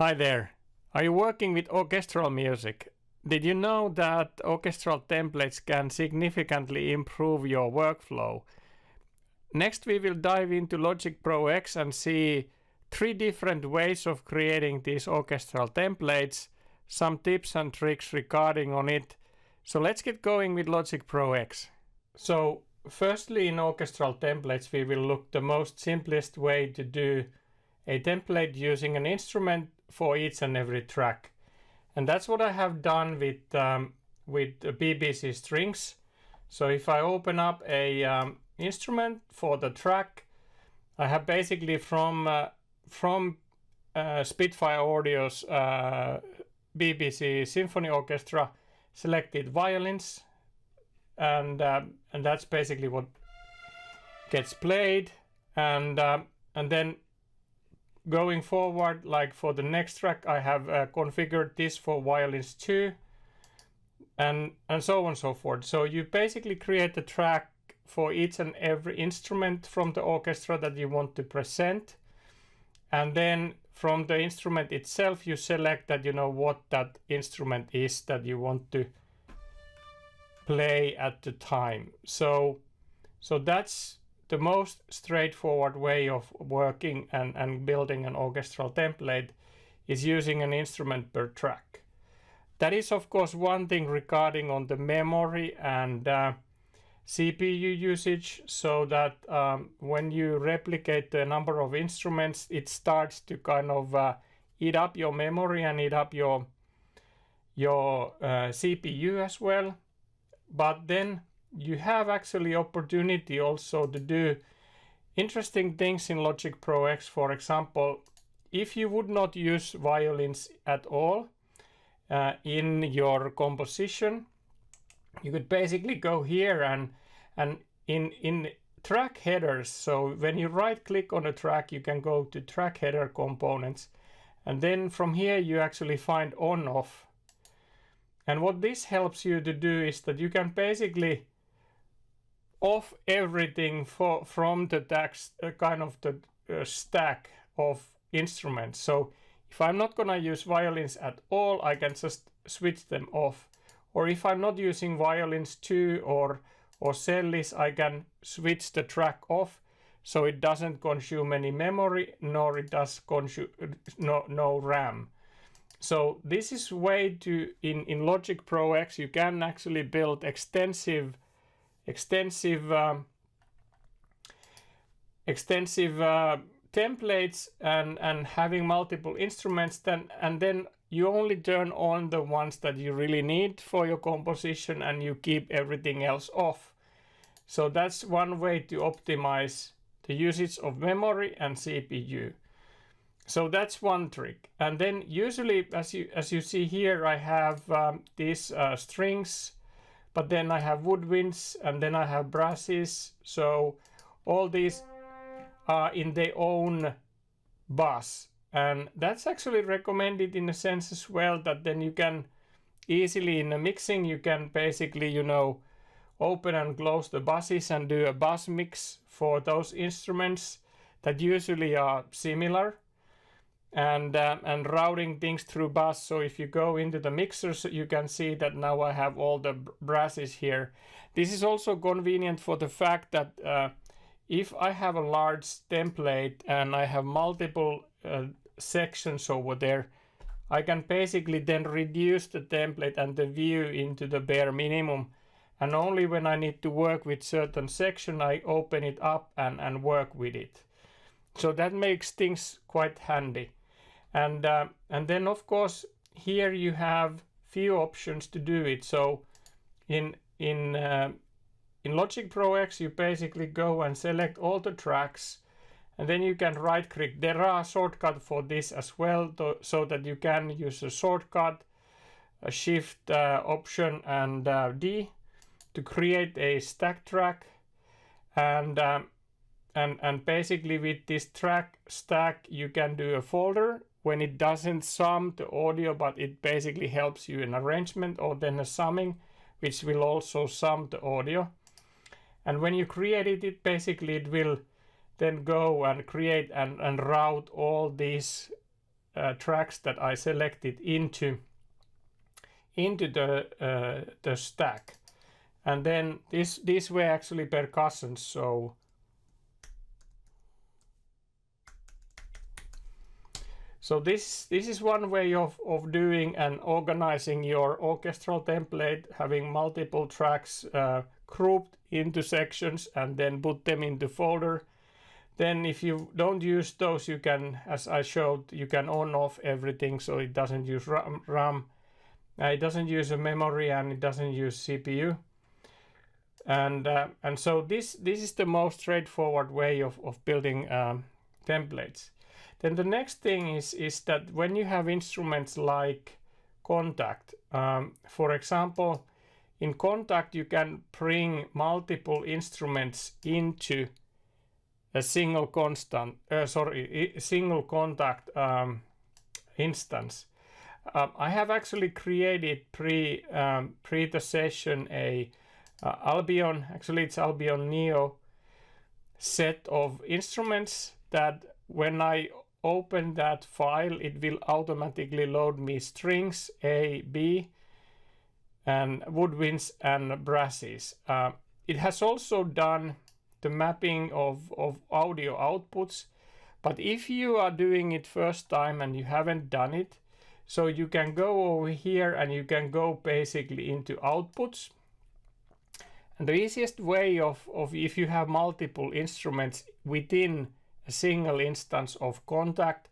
Hi there. Are you working with orchestral music? Did you know that orchestral templates can significantly improve your workflow? Next, we will dive into Logic Pro X and see 3 different ways of creating these orchestral templates, some tips and tricks regarding on it. So let's get going with Logic Pro X. So firstly, in orchestral templates, we will look the most simplest way to do a template using an instrument for each and every track. And that's what I have done with BBC strings. So if I open up a instrument for the track, I have basically from Spitfire Audio's BBC Symphony Orchestra selected violins, and that's basically what gets played, and then going forward, like for the next track, I have configured this for violins too, and so on and so forth. So you basically create a track for each and every instrument from the orchestra that you want to present, and then from the instrument itself you select that what that instrument is that you want to play at the time. So that's the most straightforward way of working and building an orchestral template, is using an instrument per track. That is of course one thing regarding on the memory and CPU usage, so that when you replicate the number of instruments, it starts to kind of eat up your memory and eat up your CPU as well. But then you have actually opportunity also to do interesting things in Logic Pro X. For example, if you would not use violins at all in your composition, you could basically go here and in track headers. So when you right click on a track, you can go to track header components, and then from here you actually find on off. And what this helps you to do is that you can basically off everything from the stack of instruments. So if I'm not gonna use violins at all, I can just switch them off. Or if I'm not using violins too or cellis, I can switch the track off, so it doesn't consume any memory, nor it does consume no RAM. So this is way to in Logic Pro X you can actually build extensive templates and having multiple instruments, and then you only turn on the ones that you really need for your composition and you keep everything else off. So that's one way to optimize the usage of memory and CPU. So that's one trick. And then usually, as you see here, I have these strings, but then I have woodwinds, and then I have brasses. So all these are in their own bus, and that's actually recommended in a sense as well, that then you can easily in the mixing you can basically open and close the buses and do a bus mix for those instruments that usually are similar, and routing things through bus. So if you go into the mixers, you can see that now I have all the brasses here. This is also convenient for the fact that if I have a large template and I have multiple sections over there, I can basically then reduce the template and the view into the bare minimum, and only when I need to work with certain section I open it up and work with it. So that makes things quite handy. And then of course here you have few options to do it. So in Logic Pro X you basically go and select all the tracks, and then you can right click. There are shortcuts for this as well, so that you can use a shortcut, a shift option and D to create a stack track, and basically with this track stack you can do a folder when it doesn't sum the audio, but it basically helps you in arrangement, or then a summing which will also sum the audio. And when you create it basically it will then go and create and route all these tracks that I selected into the stack, and then these were actually percussions. So this is one way of doing and organizing your orchestral template, having multiple tracks grouped into sections and then put them into folder. Then if you don't use those, you can, as I showed, you can on off everything, so it doesn't use RAM, it doesn't use a memory, and it doesn't use CPU. And so this is the most straightforward way of building templates. Then the next thing is that when you have instruments like Kontakt, for example, in Kontakt you can bring multiple instruments into a single single Kontakt instance. I have actually created pre the session a Albion, actually it's Albion Neo set of instruments that when I open that file, it will automatically load me strings A, B, and woodwinds and brasses. It has also done the mapping of audio outputs, but if you are doing it first time and you haven't done it, so you can go over here and you can go basically into outputs. And the easiest way of if you have multiple instruments within a single instance of Kontakt,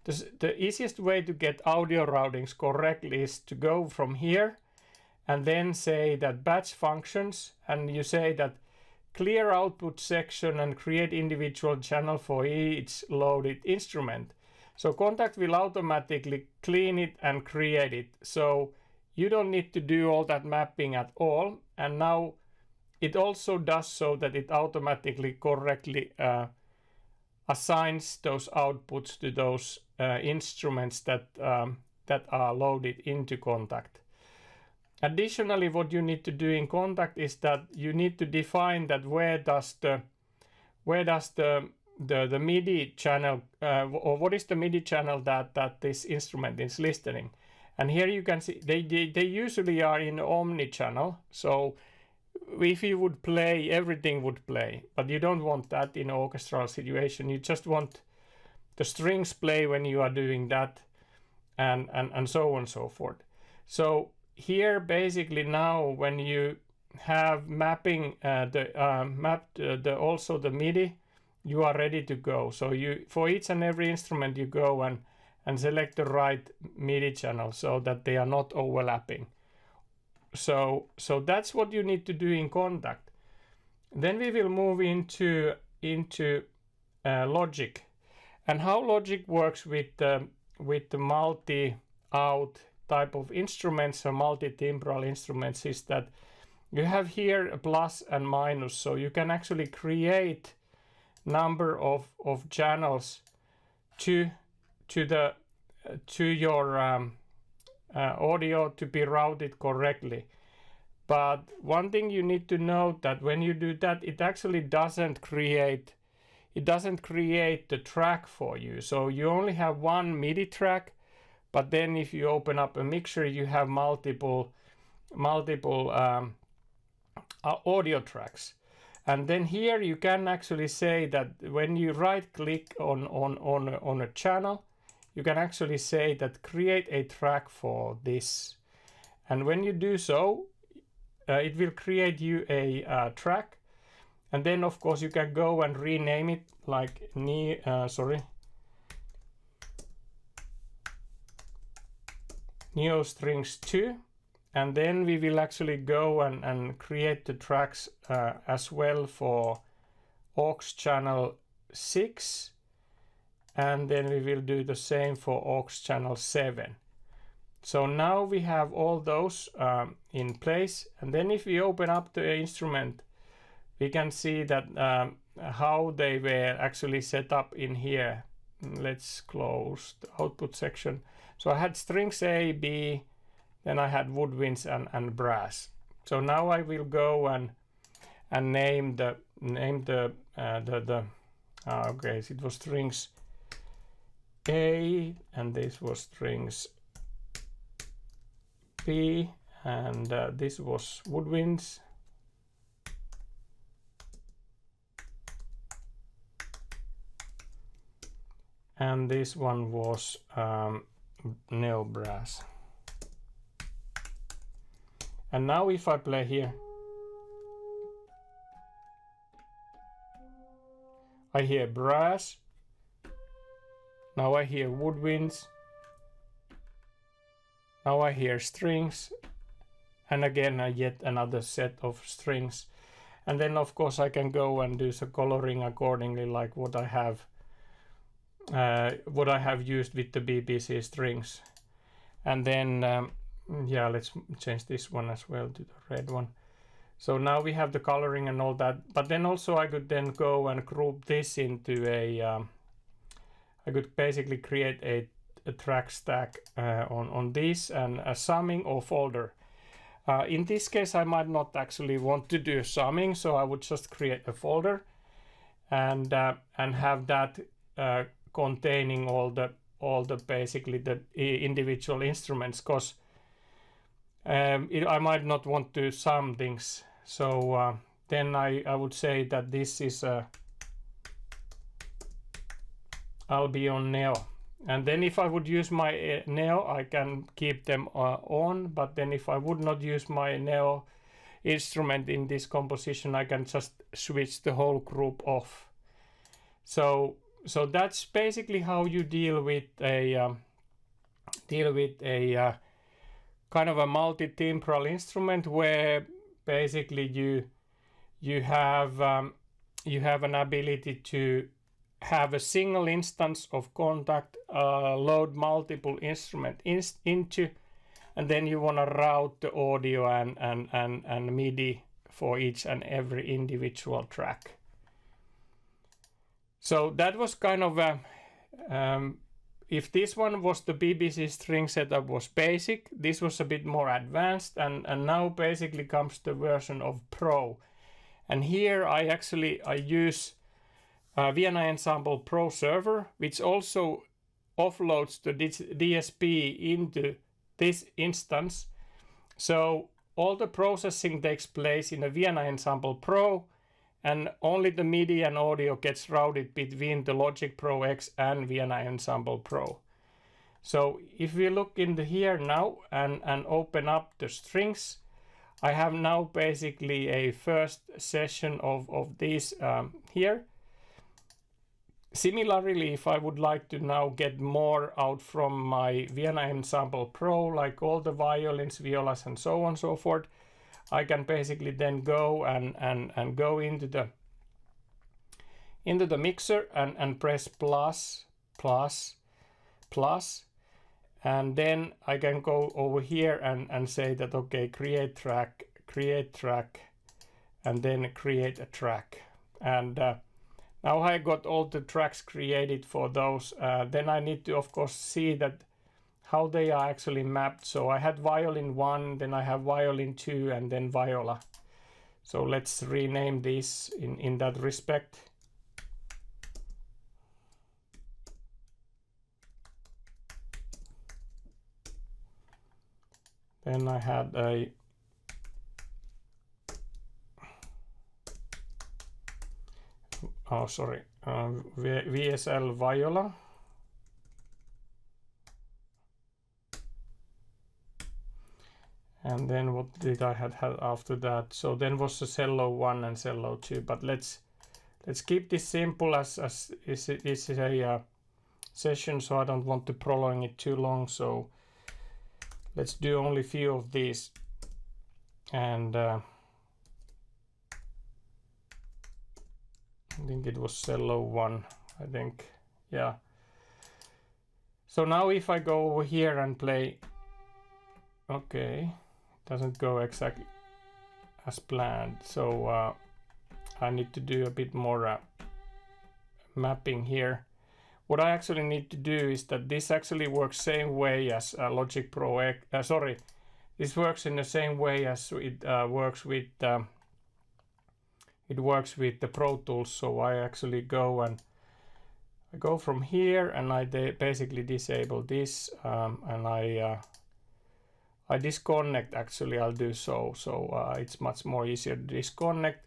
the easiest way to get audio routings correctly is to go from here and then say that batch functions, and you say that clear output section and create individual channel for each loaded instrument. So Kontakt will automatically clean it and create it. So you don't need to do all that mapping at all. And now it also does so that it automatically correctly assigns those outputs to those instruments that are loaded into Kontakt. Additionally, what you need to do in Kontakt is that you need to define that where does the MIDI channel or what is the MIDI channel that this instrument is listening. And here you can see they usually are in omni channel. So if you would play, everything would play, but you don't want that in an orchestral situation. You just want the strings play when you are doing that, and so on and so forth. So here basically now when you have mapping also the MIDI, you are ready to go. So you, for each and every instrument, you go and select the right MIDI channel so that they are not overlapping. So that's what you need to do in Kontakt. Then we will move into Logic, and how Logic works with the multi-out type of instruments or multi-timbral instruments is that you have here a plus and minus, so you can actually create number of channels to your audio to be routed correctly. But one thing you need to note that when you do that, it actually doesn't create the track for you. So you only have one MIDI track, but then if you open up a mixer, you have multiple audio tracks. And then here you can actually say that when you right click on a channel, you can actually say that create a track for this. And when you do so, it will create you a track. And then of course you can go and rename it like Neo Strings 2. And then we will actually go and create the tracks as well for aux channel 6. And then we will do the same for aux channel 7. So now we have all those in place. And then if we open up the instrument, we can see that how they were actually set up in here. Let's close the output section. So I had strings A, B, then I had woodwinds and brass. So now I will go and name the okay, so it was strings A, and this was strings B, and this was woodwinds. And this one was neo brass. And now if I play here, I hear brass. Now I hear woodwinds. Now I hear strings. And again, I get another set of strings. And then of course I can go and do the coloring accordingly, like what I have used with the BBC strings. And then yeah, let's change this one as well to the red one. So now we have the coloring and all that, but then also I could then go and group this into a I could basically create a track stack on this and a summing or folder. In this case I might not actually want to do summing, so I would just create a folder and have that containing all the basically the individual instruments, because I might not want to sum things. So then I would say that this is I'll be on neo. And then if I would use my neo, I can keep them on, but then if I would not use my neo instrument in this composition, I can just switch the whole group off. So that's basically how you deal with a kind of a multi-timbral instrument, where basically you have an ability to have a single instance of Kontakt, load multiple instruments into, and then you want to route the audio and MIDI for each and every individual track. So that was kind of a if this one was the BBC string setup was basic, this was a bit more advanced, and now basically comes the version of Pro. And here I use Vienna Ensemble Pro server, which also offloads the DSP into this instance. So all the processing takes place in a Vienna Ensemble Pro, and only the MIDI and audio gets routed between the Logic Pro X and Vienna Ensemble Pro. So if we look into here now and open up the strings, I have now basically a first session of these here. Similarly, if I would like to now get more out from my Vienna Ensemble Pro, like all the violins, violas, and so on and so forth, I can basically then go and go into the mixer and press plus, and then I can go over here and say that okay, create track, and then create a track. And now I got all the tracks created for those. Then I need to of course see that how they are actually mapped. So I had violin 1, then I have violin 2, and then viola. So let's rename this in that respect. Then I had a VSL viola. And then what did I had after that? So then was the cello 1 and cello 2. But let's keep this simple as this is a session, so I don't want to prolong it too long. So let's do only a few of these. And I think it was cello 1, I think, yeah. So now if I go over here and play, okay, it doesn't go exactly as planned. So I need to do a bit more mapping here. What I actually need to do is that this actually works same way as Logic Pro X. This works in the same way as it works with the Pro Tools. So I actually go and I go from here and I basically disable this, and I disconnect. Actually, I'll do so. It's much more easier to disconnect.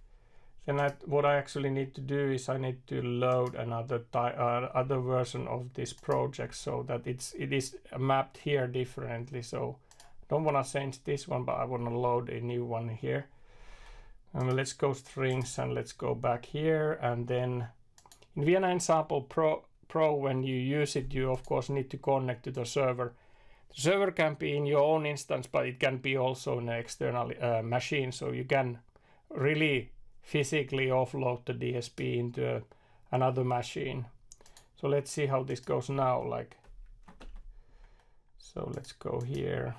Then what I actually need to do is I need to load another other version of this project so that it is mapped here differently. So I don't want to change this one, but I want to load a new one here. And let's go strings and let's go back here. And then in Vienna Ensemble Pro, when you use it, you of course need to connect to the server. The server can be in your own instance, but it can be also in an external machine. So you can really physically offload the DSP into another machine. So let's see how this goes now. So let's go here.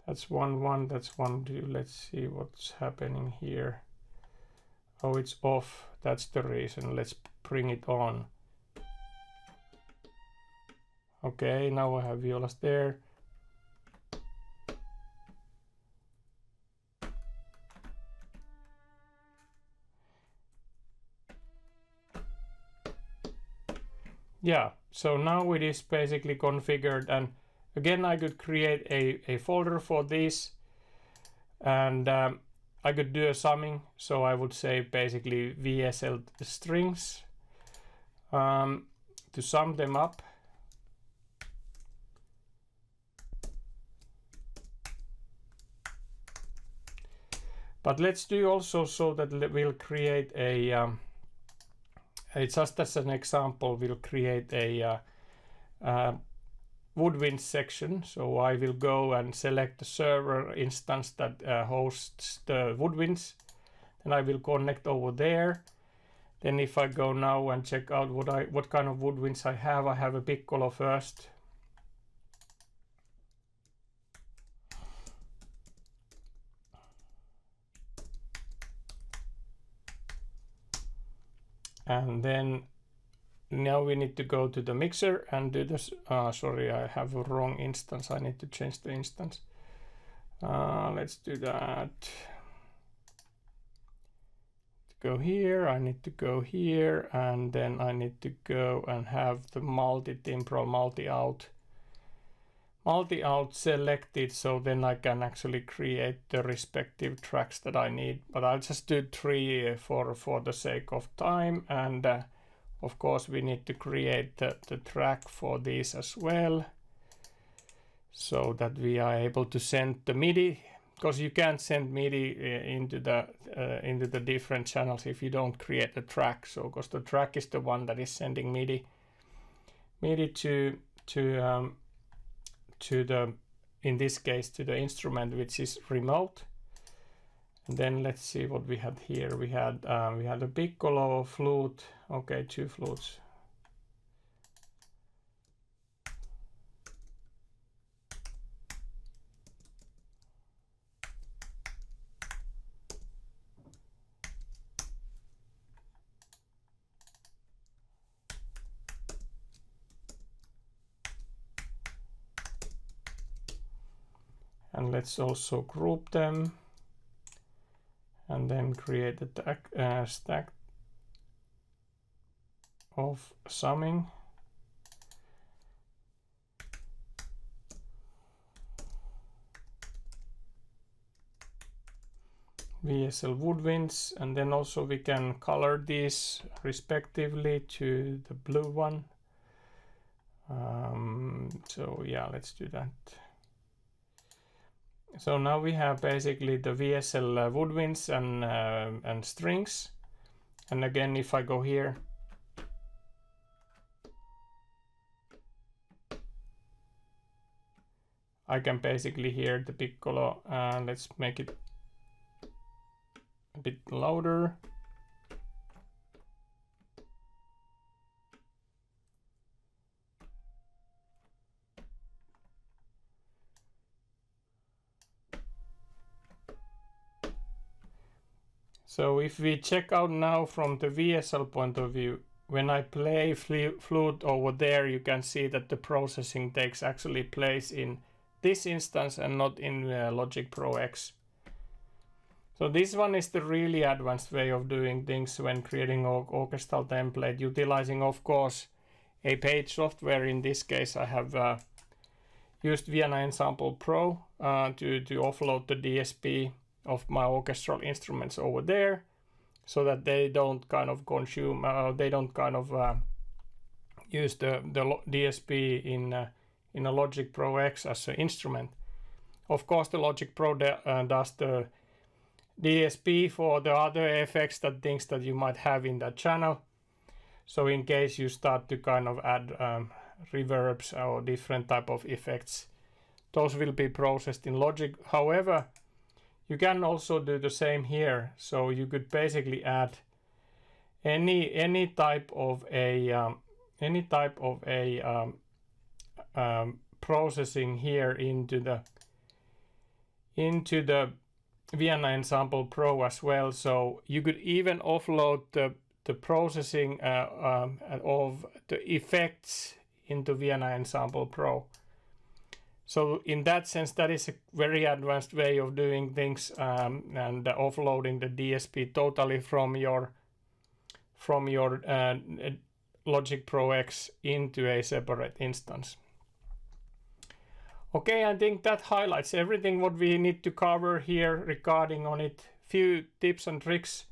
That's 1-1, that's 1-2. Let's see what's happening here. Oh, it's off. That's the reason. Let's bring it on. Okay, now I have violas there. Yeah, so now it is basically configured, and again I could create a folder for this, and I could do a summing. So I would say basically VSL strings to sum them up. But let's do also so that we'll create a, just as an example, we'll create a woodwind section. So I will go and select the server instance that hosts the woodwinds. Then I will connect over there. Then if I go now and check out what kind of woodwinds I have a piccolo first. And then now we need to go to the mixer and do this. Sorry, I have a wrong instance. I need to change the instance. Let's do that. Go here, I need to go here, and then I need to go and have the multi-timbral multi-out selected, so then I can actually create the respective tracks that I need. But I'll just do 3 for the sake of time, and of course we need to create the track for these as well, so that we are able to send the MIDI, because you can't send MIDI into the different channels if you don't create the track. So because the track is the one that is sending MIDI to the, in this case, to the instrument which is remote. And then let's see what we had here. We had a piccolo, flute. Okay, 2 flutes. And let's also group them, and then create a stack of summing. VSL woodwinds, and then also we can color these respectively to the blue one. So yeah, let's do that. So now we have basically the VSL woodwinds and strings. And again, if I go here, I can basically hear the piccolo. Let's make it a bit louder. So if we check out now from the VSL point of view, when I play flute over there, you can see that the processing takes actually place in this instance and not in Logic Pro X. So this one is the really advanced way of doing things when creating orchestral template, utilizing of course a paid software. In this case I have used Vienna Ensemble Pro to offload the DSP of my orchestral instruments over there, so that they don't kind of consume, they don't kind of use the DSP in a Logic Pro X as an instrument. Of course the Logic Pro does the DSP for the other effects, that things that you might have in that channel. So in case you start to kind of add reverbs or different type of effects, those will be processed in Logic. However, you can also do the same here. So you could basically add any type of a processing here into the Vienna Ensemble Pro as well. So you could even offload the processing of the effects into Vienna Ensemble Pro. So in that sense, that is a very advanced way of doing things, and offloading the DSP totally from your Logic Pro X into a separate instance. Okay, I think that highlights everything what we need to cover here regarding on it. Few tips and tricks.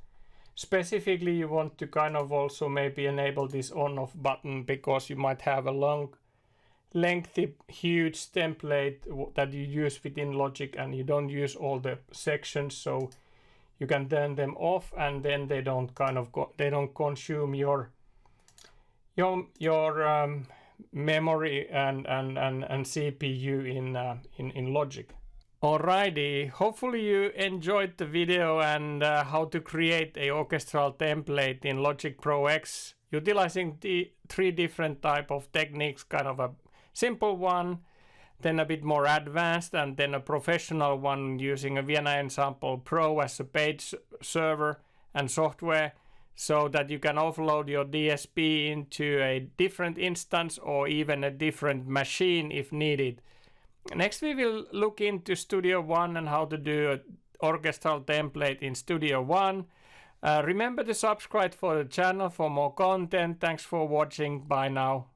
Specifically, you want to kind of also maybe enable this on-off button, because you might have a long, lengthy, huge template that you use within Logic and you don't use all the sections, so you can turn them off, and then they don't kind of they don't consume your memory and CPU in Logic. Alrighty, hopefully you enjoyed the video and how to create a orchestral template in Logic Pro X utilizing the 3 different type of techniques, kind of a simple one, then a bit more advanced, and then a professional one using a Vienna Ensemble Pro as a paid server and software, so that you can offload your DSP into a different instance or even a different machine if needed. Next we will look into Studio One and how to do an orchestral template in Studio One. Remember to subscribe for the channel for more content. Thanks for watching. Bye now.